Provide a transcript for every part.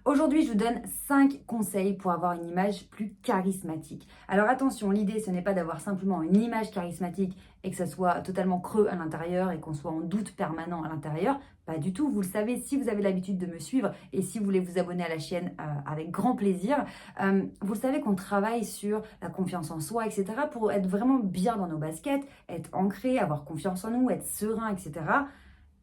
Aujourd'hui, je vous donne 5 conseils pour avoir une image plus charismatique. Alors attention, l'idée, ce n'est pas d'avoir simplement une image charismatique et que ça soit totalement creux à l'intérieur et qu'on soit en doute permanent à l'intérieur. Pas du tout, vous le savez, si vous avez l'habitude de me suivre et si vous voulez vous abonner à la chaîne avec grand plaisir, vous le savez qu'on travaille sur la confiance en soi, etc. pour être vraiment bien dans nos baskets, être ancré, avoir confiance en nous, être serein, etc.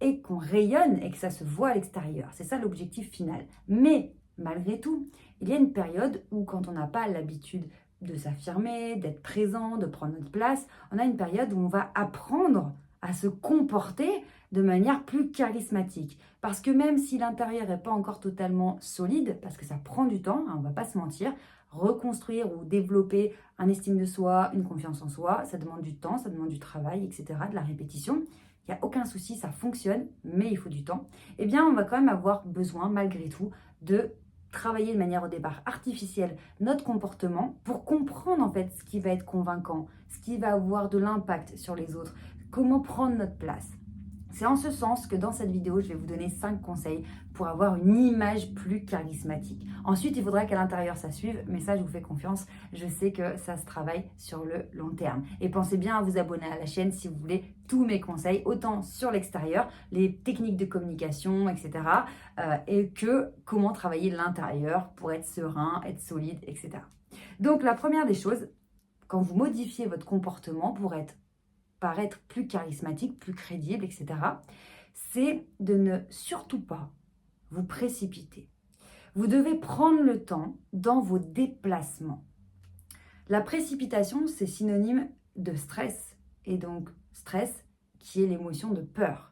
et qu'on rayonne et que ça se voit à l'extérieur. C'est ça l'objectif final. Mais malgré tout, il y a une période où quand on n'a pas l'habitude de s'affirmer, d'être présent, de prendre notre place, on a une période où on va apprendre à se comporter de manière plus charismatique. Parce que même si l'intérieur n'est pas encore totalement solide, parce que ça prend du temps, hein, on ne va pas se mentir, reconstruire ou développer un estime de soi, une confiance en soi, ça demande du temps, ça demande du travail, etc., de la répétition. Il n'y a aucun souci, ça fonctionne, mais il faut du temps. Eh bien, on va quand même avoir besoin, malgré tout, de travailler de manière au départ artificielle notre comportement pour comprendre en fait ce qui va être convaincant, ce qui va avoir de l'impact sur les autres, comment prendre notre place. C'est en ce sens que dans cette vidéo, je vais vous donner 5 conseils pour avoir une image plus charismatique. Ensuite, il faudra qu'à l'intérieur ça suive, mais ça, je vous fais confiance. Je sais que ça se travaille sur le long terme. Et pensez bien à vous abonner à la chaîne si vous voulez tous mes conseils, autant sur l'extérieur, les techniques de communication, etc. Et que comment travailler l'intérieur pour être serein, être solide, etc. Donc, la première des choses, quand vous modifiez votre comportement pour paraître plus charismatique, plus crédible, etc., c'est de ne surtout pas vous précipiter. Vous devez prendre le temps dans vos déplacements. La précipitation, c'est synonyme de stress, et donc stress qui est l'émotion de peur.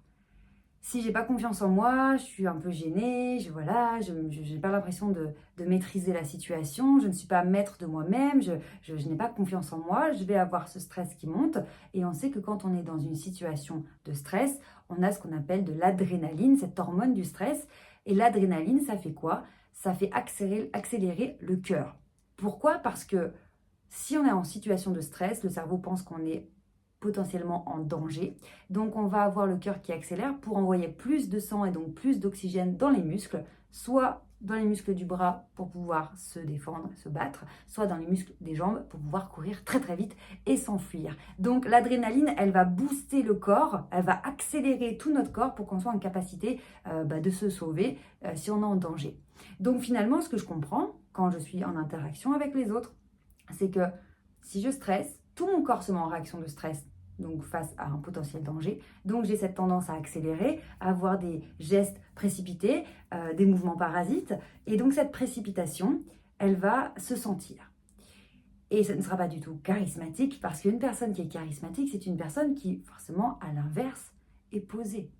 Si j'ai pas confiance en moi, je suis un peu gênée, je n'ai pas l'impression de maîtriser la situation, je ne suis pas maître de moi-même, je n'ai pas confiance en moi, je vais avoir ce stress qui monte. Et on sait que quand on est dans une situation de stress, on a ce qu'on appelle de l'adrénaline, cette hormone du stress. Et l'adrénaline, ça fait quoi? Ça fait accélérer le cœur. Pourquoi? Parce que si on est en situation de stress, le cerveau pense qu'on est potentiellement en danger. Donc on va avoir le cœur qui accélère pour envoyer plus de sang et donc plus d'oxygène dans les muscles, soit dans les muscles du bras pour pouvoir se défendre, se battre, soit dans les muscles des jambes pour pouvoir courir très très vite et s'enfuir. Donc l'adrénaline, elle va booster le corps, elle va accélérer tout notre corps pour qu'on soit en capacité de se sauver si on est en danger. Donc finalement, ce que je comprends quand je suis en interaction avec les autres, c'est que si je stresse, tout mon corps se met en réaction de stress, donc face à un potentiel danger. Donc j'ai cette tendance à accélérer, à avoir des gestes précipités, des mouvements parasites. Et donc cette précipitation, elle va se sentir. Et ce ne sera pas du tout charismatique, parce qu'une personne qui est charismatique, c'est une personne qui, forcément, à l'inverse, est posée.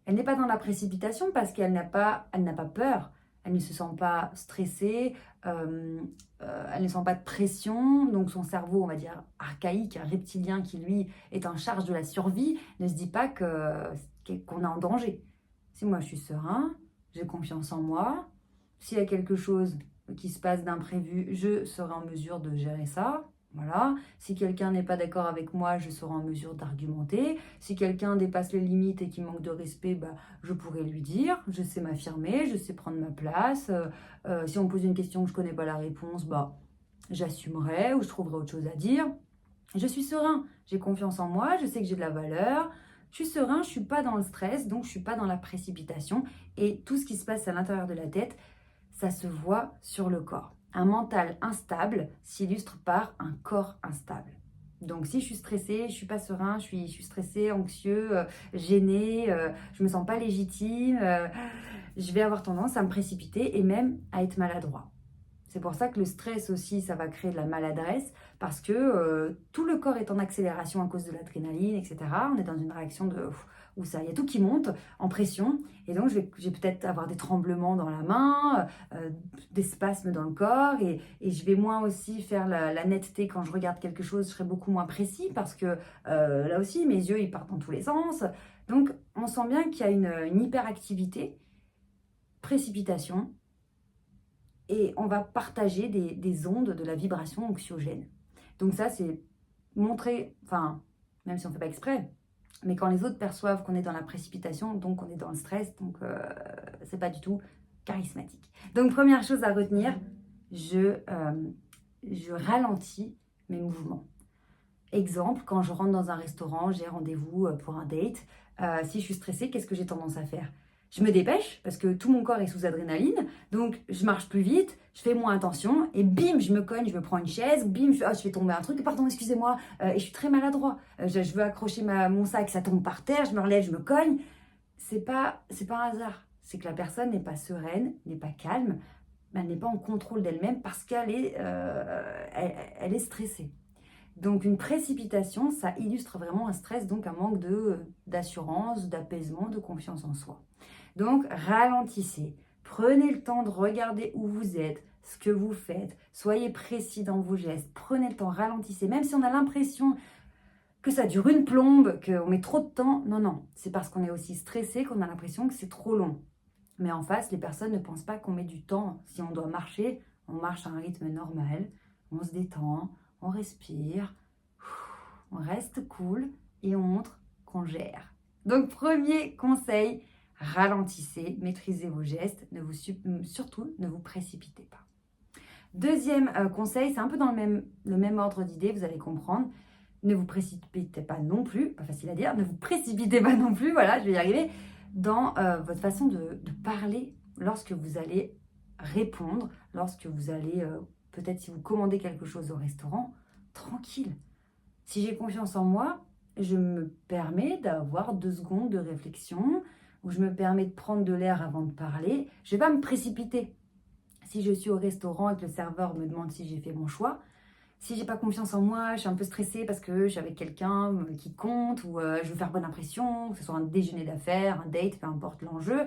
Elle n'est pas dans la précipitation parce qu'elle n'a pas peur. Elle ne se sent pas stressée, elle ne sent pas de pression. Donc son cerveau, on va dire archaïque, reptilien, qui lui est en charge de la survie, ne se dit pas qu'on est en danger. Si moi je suis serein, j'ai confiance en moi, s'il y a quelque chose qui se passe d'imprévu, je serai en mesure de gérer ça. Voilà. Si quelqu'un n'est pas d'accord avec moi, je serai en mesure d'argumenter. Si quelqu'un dépasse les limites et qui manque de respect, je pourrais lui dire. Je sais m'affirmer, je sais prendre ma place. Si on me pose une question que je ne connais pas la réponse, j'assumerai ou je trouverai autre chose à dire. Je suis serein, j'ai confiance en moi, je sais que j'ai de la valeur. Je suis serein, je ne suis pas dans le stress, donc je ne suis pas dans la précipitation. Et tout ce qui se passe à l'intérieur de la tête, ça se voit sur le corps. Un mental instable s'illustre par un corps instable. Donc si je suis stressée, je ne suis pas serein, je suis stressé, anxieux, gêné, je ne me sens pas légitime, je vais avoir tendance à me précipiter et même à être maladroit. C'est pour ça que le stress aussi, ça va créer de la maladresse parce que tout le corps est en accélération à cause de l'adrénaline, etc. On est dans une réaction où il y a tout qui monte en pression. Et donc, je vais peut-être avoir des tremblements dans la main, des spasmes dans le corps. Et je vais moins aussi faire la netteté quand je regarde quelque chose. Je serai beaucoup moins précis parce que là aussi, mes yeux, ils partent dans tous les sens. Donc, on sent bien qu'il y a une hyperactivité, précipitation. Et on va partager des ondes de la vibration anxiogène. Donc ça, c'est montrer, même si on ne fait pas exprès, mais quand les autres perçoivent qu'on est dans la précipitation, donc on est dans le stress, donc c'est pas du tout charismatique. Donc, première chose à retenir, je ralentis mes mouvements. Exemple, quand je rentre dans un restaurant, j'ai rendez-vous pour un date. Si je suis stressée, qu'est-ce que j'ai tendance à faire? Je me dépêche parce que tout mon corps est sous adrénaline. Donc, je marche plus vite, je fais moins attention et bim, je me cogne, je me prends une chaise, bim, je fais tomber un truc, pardon, excusez-moi. Et je suis très maladroit. Je veux accrocher mon sac, ça tombe par terre, je me relève, je me cogne. C'est pas un hasard. C'est que la personne n'est pas sereine, n'est pas calme, elle n'est pas en contrôle d'elle-même parce qu'elle est, elle est stressée. Donc une précipitation, ça illustre vraiment un stress, donc un manque d'assurance, d'apaisement, de confiance en soi. Donc ralentissez, prenez le temps de regarder où vous êtes, ce que vous faites, soyez précis dans vos gestes, prenez le temps, ralentissez, même si on a l'impression que ça dure une plombe, qu'on met trop de temps, non, c'est parce qu'on est aussi stressé qu'on a l'impression que c'est trop long. Mais en face, les personnes ne pensent pas qu'on met du temps. Si on doit marcher, on marche à un rythme normal, on se détend, on respire, on reste cool et on montre qu'on gère. Donc, premier conseil, ralentissez, maîtrisez vos gestes, surtout ne vous précipitez pas. Deuxième conseil, c'est un peu dans le même ordre d'idée, vous allez comprendre. Ne vous précipitez pas non plus, pas facile à dire, ne vous précipitez pas non plus, voilà, je vais y arriver, dans votre façon de parler lorsque vous allez répondre, lorsque vous allez, peut-être si vous commandez quelque chose au restaurant, tranquille. Si j'ai confiance en moi, je me permets d'avoir 2 secondes de réflexion, ou je me permets de prendre de l'air avant de parler, je ne vais pas me précipiter. Si je suis au restaurant et que le serveur me demande si j'ai fait mon choix, si j'ai pas confiance en moi, je suis un peu stressée parce que je suis avec quelqu'un qui compte ou je veux faire bonne impression, que ce soit un déjeuner d'affaires, un date, peu importe l'enjeu.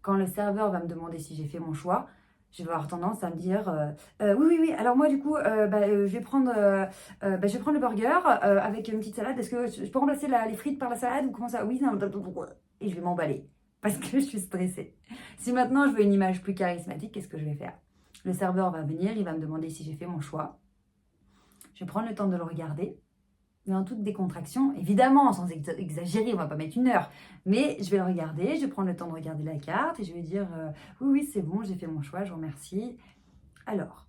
Quand le serveur va me demander si j'ai fait mon choix, je vais avoir tendance à me dire oui. Alors moi du coup, je vais prendre le burger avec une petite salade. Est-ce que je peux remplacer les frites par la salade ou comment ça? Oui, non, et je vais m'emballer parce que je suis stressée. Si maintenant je veux une image plus charismatique, qu'est-ce que je vais faire? Le serveur va venir, il va me demander si j'ai fait mon choix. Je vais prendre le temps de le regarder, mais en toute décontraction, évidemment, sans exagérer, on va pas mettre 1 heure, mais je vais le regarder, je vais prendre le temps de regarder la carte et je vais dire oui, c'est bon, j'ai fait mon choix, je vous remercie. Alors,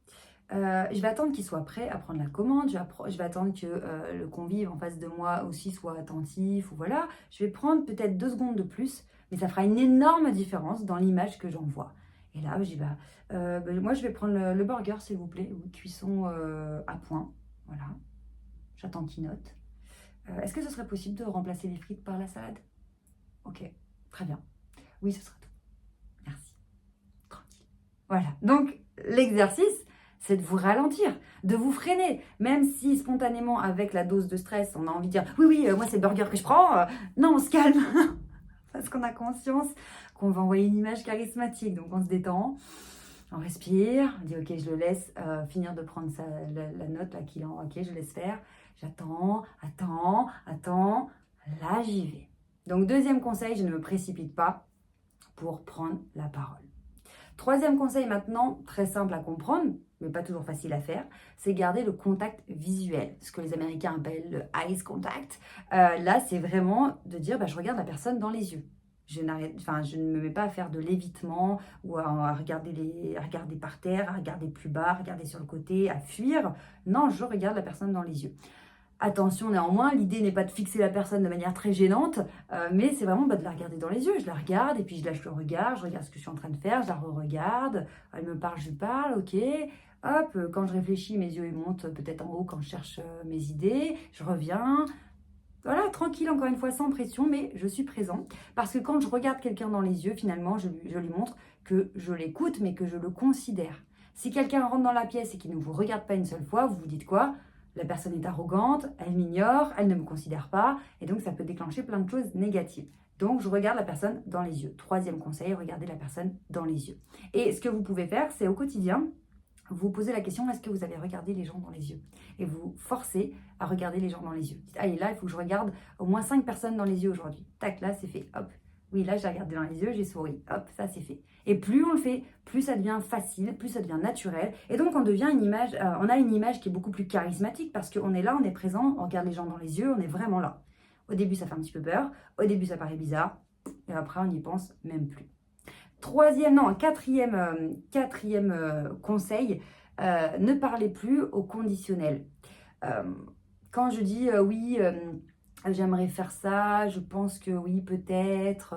je vais attendre qu'il soit prêt à prendre la commande, je vais attendre que le convive en face de moi aussi soit attentif, ou voilà. Je vais prendre peut-être 2 secondes de plus, mais ça fera une énorme différence dans l'image que j'envoie. Et là, je dis, moi, je vais prendre le burger, s'il vous plaît, ou cuisson à point. Voilà, j'attends qu'il note. Est-ce que ce serait possible de remplacer les frites par la salade? Ok, très bien. Oui, ce sera tout. Merci. Tranquille. Voilà, donc l'exercice, c'est de vous ralentir, de vous freiner. Même si spontanément, avec la dose de stress, on a envie de dire oui, moi c'est le burger que je prends. Non, on se calme. Parce qu'on a conscience qu'on va envoyer une image charismatique. Donc on se détend. On respire, on dit ok, je le laisse finir de prendre la note, là qu'il en, ok, je laisse faire. J'attends, attends, là j'y vais. Donc deuxième conseil, je ne me précipite pas pour prendre la parole. Troisième conseil maintenant, très simple à comprendre, mais pas toujours facile à faire, c'est garder le contact visuel, ce que les Américains appellent le eye contact. Là, c'est vraiment de dire, je regarde la personne dans les yeux. Je ne me mets pas à faire de l'évitement ou à regarder par terre, à regarder plus bas, à regarder sur le côté, à fuir. Non, je regarde la personne dans les yeux. Attention néanmoins, l'idée n'est pas de fixer la personne de manière très gênante, mais c'est vraiment de la regarder dans les yeux. Je la regarde et puis je lâche le regard, je regarde ce que je suis en train de faire, je la re-regarde, elle me parle, je lui parle, ok. Hop, quand je réfléchis, mes yeux ils montent peut-être en haut quand je cherche mes idées, je reviens. Voilà, tranquille, encore une fois, sans pression, mais je suis présent. Parce que quand je regarde quelqu'un dans les yeux, finalement, je lui montre que je l'écoute, mais que je le considère. Si quelqu'un rentre dans la pièce et qu'il ne vous regarde pas une seule fois, vous vous dites quoi? La personne est arrogante, elle m'ignore, elle ne me considère pas, et donc ça peut déclencher plein de choses négatives. Donc, je regarde la personne dans les yeux. Troisième conseil, regardez la personne dans les yeux. Et ce que vous pouvez faire, c'est au quotidien, vous posez la question, est-ce que vous avez regardé les gens dans les yeux? Et vous forcez à regarder les gens dans les yeux. Dites, allez, là, il faut que je regarde au moins 5 personnes dans les yeux aujourd'hui. Tac, là, c'est fait. Hop. Oui, là, j'ai regardé dans les yeux, j'ai souri. Hop, ça, c'est fait. Et plus on le fait, plus ça devient facile, plus ça devient naturel. Et donc, on devient on a une image qui est beaucoup plus charismatique parce qu'on est là, on est présent, on regarde les gens dans les yeux, on est vraiment là. Au début, ça fait un petit peu peur. Au début, ça paraît bizarre. Et après, on n'y pense même plus. Quatrième conseil, ne parlez plus au conditionnel. Quand je dis oui, j'aimerais faire ça, je pense que oui, peut-être,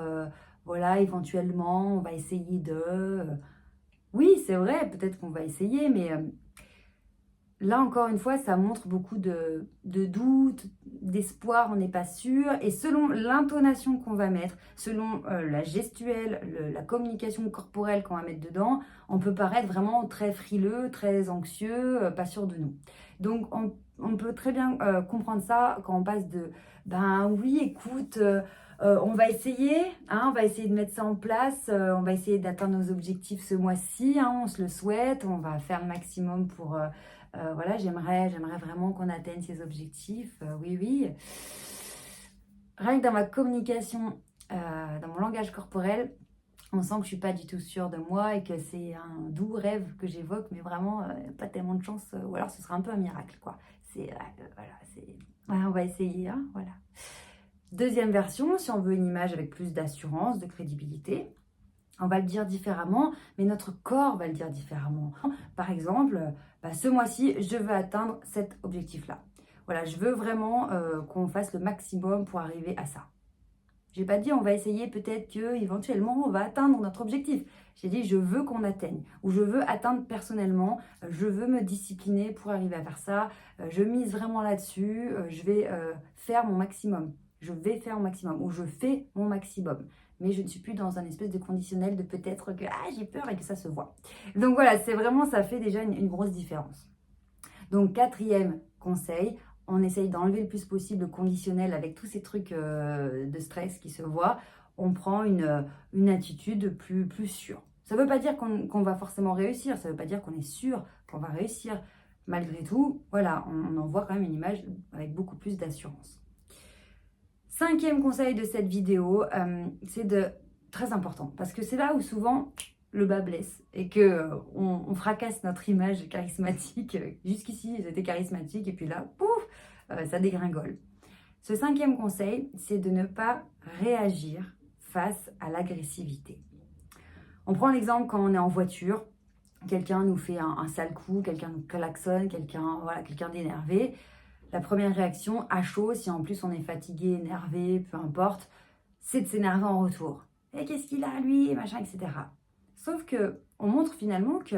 voilà, éventuellement, on va essayer de... Oui, c'est vrai, peut-être qu'on va essayer, mais là, encore une fois, ça montre beaucoup de doutes, d'espoir, on n'est pas sûr. Et selon l'intonation qu'on va mettre, selon la gestuelle, la communication corporelle qu'on va mettre dedans, on peut paraître vraiment très frileux, très anxieux, pas sûr de nous. Donc, on peut très bien comprendre ça quand on passe de « ben oui, écoute, on va essayer, hein, on va essayer de mettre ça en place, on va essayer d'atteindre nos objectifs ce mois-ci, hein, on se le souhaite, on va faire le maximum pour... voilà, j'aimerais vraiment qu'on atteigne ces objectifs. Oui, oui. Rien que dans ma communication, dans mon langage corporel, on sent que je ne suis pas du tout sûre de moi et que c'est un doux rêve que j'évoque, mais vraiment pas tellement de chance, ou alors ce sera un peu un miracle, quoi. Ouais, on va essayer, hein, voilà. Deuxième version, si on veut une image avec plus d'assurance, de crédibilité, on va le dire différemment, mais notre corps va le dire différemment. Par exemple, ce mois-ci, je veux atteindre cet objectif-là. Voilà, je veux vraiment qu'on fasse le maximum pour arriver à ça. Je n'ai pas dit on va essayer, peut-être qu'éventuellement on va atteindre notre objectif. J'ai dit je veux qu'on atteigne, ou je veux atteindre personnellement, je veux me discipliner pour arriver à faire ça, je mise vraiment là-dessus, je vais faire mon maximum. Je vais faire mon maximum, ou je fais mon maximum. Mais je ne suis plus dans un espèce de conditionnel de peut-être que j'ai peur et que ça se voit. Donc voilà, c'est vraiment, ça fait déjà une grosse différence. Donc quatrième conseil, on essaye d'enlever le plus possible le conditionnel avec tous ces trucs de stress qui se voient. On prend une attitude plus sûre. Ça ne veut pas dire qu'on va forcément réussir, ça ne veut pas dire qu'on est sûr qu'on va réussir. Malgré tout, voilà, on envoie quand même une image avec beaucoup plus d'assurance. Cinquième conseil de cette vidéo, c'est très important, parce que c'est là où souvent le bas blesse et que on fracasse notre image charismatique. Jusqu'ici, j'étais charismatique et puis là, pouf, ça dégringole. Ce cinquième conseil, c'est de ne pas réagir face à l'agressivité. On prend l'exemple quand on est en voiture, quelqu'un nous fait un sale coup, quelqu'un nous klaxonne, quelqu'un d'énervé. La première réaction, à chaud, si en plus on est fatigué, énervé, peu importe, c'est de s'énerver en retour. Et qu'est-ce qu'il a, lui, machin, etc. Sauf que on montre finalement que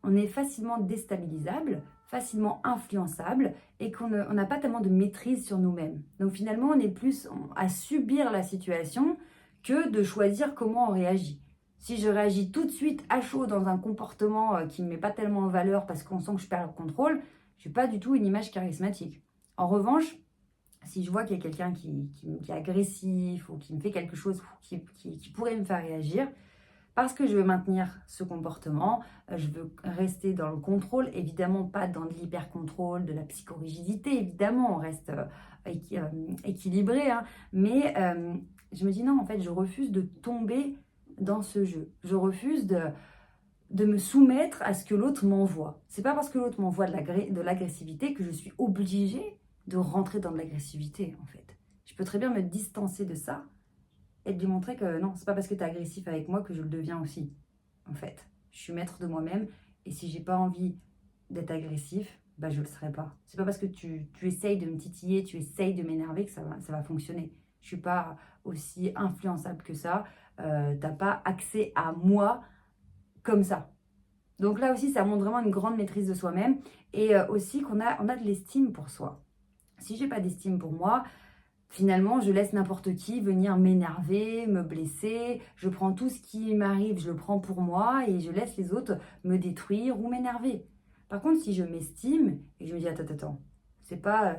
on est facilement déstabilisable, facilement influençable et qu'on n'a pas tellement de maîtrise sur nous-mêmes. Donc finalement, on est plus à subir la situation que de choisir comment on réagit. Si je réagis tout de suite à chaud dans un comportement qui ne me met pas tellement en valeur parce qu'on sent que je perds le contrôle, je n'ai pas du tout une image charismatique. En revanche, si je vois qu'il y a quelqu'un qui est agressif ou qui me fait quelque chose qui pourrait me faire réagir, parce que je veux maintenir ce comportement, je veux rester dans le contrôle, évidemment pas dans de l'hyper-contrôle, de la psychorigidité, évidemment on reste équilibré, hein, mais je me dis non, en fait je refuse de tomber dans ce jeu, je refuse de me soumettre à ce que l'autre m'envoie. C'est pas parce que l'autre m'envoie de l'agressivité que je suis obligée de rentrer dans de l'agressivité, en fait. Je peux très bien me distancer de ça et de lui montrer que non, c'est pas parce que tu es agressif avec moi que je le deviens aussi, en fait. Je suis maître de moi-même et si j'ai pas envie d'être agressif, je le serai pas. C'est pas parce que tu essayes de me titiller, tu essayes de m'énerver que ça va fonctionner. Je suis pas aussi influençable que ça. T'as pas accès à moi comme ça. Donc là aussi, ça montre vraiment une grande maîtrise de soi-même et aussi qu'on a de l'estime pour soi. Si j'ai pas d'estime pour moi, finalement, je laisse n'importe qui venir m'énerver, me blesser. Je prends tout ce qui m'arrive, je le prends pour moi et je laisse les autres me détruire ou m'énerver. Par contre, si je m'estime et que je me dis attends, c'est pas,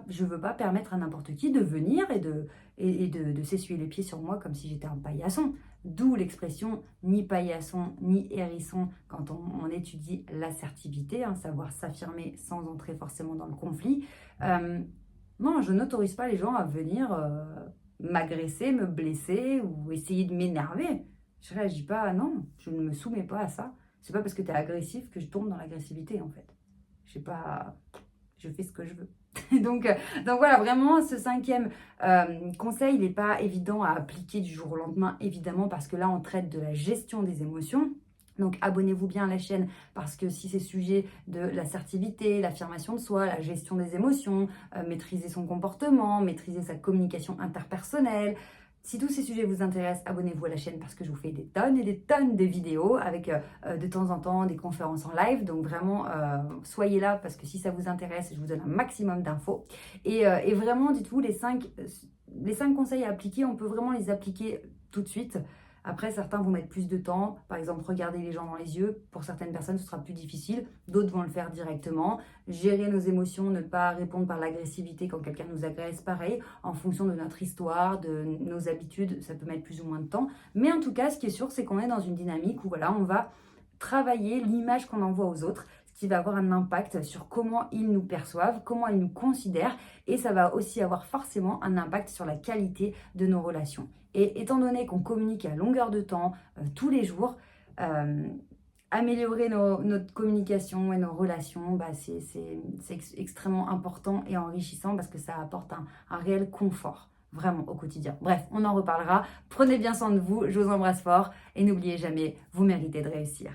je veux pas permettre à n'importe qui de venir et de s'essuyer les pieds sur moi comme si j'étais un paillasson. D'où l'expression ni paillasson ni hérisson quand on étudie l'assertivité, hein, savoir s'affirmer sans entrer forcément dans le conflit. Non, je n'autorise pas les gens à venir m'agresser, me blesser ou essayer de m'énerver. Je ne réagis pas, non, je ne me soumets pas à ça. C'est pas parce que tu es agressif que je tombe dans l'agressivité en fait. Je sais pas, je fais ce que je veux. Donc voilà, vraiment, ce 5e conseil, il n'est pas évident à appliquer du jour au lendemain, évidemment, parce que là, on traite de la gestion des émotions. Donc abonnez-vous bien à la chaîne parce que si c'est sujet de l'assertivité, l'affirmation de soi, la gestion des émotions, maîtriser son comportement, maîtriser sa communication interpersonnelle, si tous ces sujets vous intéressent, abonnez-vous à la chaîne parce que je vous fais des tonnes et des tonnes de vidéos avec de temps en temps des conférences en live. Donc vraiment, soyez là parce que si ça vous intéresse, je vous donne un maximum d'infos. Et vraiment, dites-vous, les 5 conseils à appliquer, on peut vraiment les appliquer tout de suite. Après, certains vont mettre plus de temps. Par exemple, regarder les gens dans les yeux. Pour certaines personnes, ce sera plus difficile. D'autres vont le faire directement. Gérer nos émotions, ne pas répondre par l'agressivité quand quelqu'un nous agresse. Pareil, en fonction de notre histoire, de nos habitudes, ça peut mettre plus ou moins de temps. Mais en tout cas, ce qui est sûr, c'est qu'on est dans une dynamique où voilà, on va travailler l'image qu'on envoie aux autres, ce qui va avoir un impact sur comment ils nous perçoivent, comment ils nous considèrent, et ça va aussi avoir forcément un impact sur la qualité de nos relations. Et étant donné qu'on communique à longueur de temps, tous les jours, améliorer notre communication et nos relations, c'est extrêmement important et enrichissant parce que ça apporte un réel confort, vraiment, au quotidien. Bref, on en reparlera. Prenez bien soin de vous, je vous embrasse fort et n'oubliez jamais, vous méritez de réussir.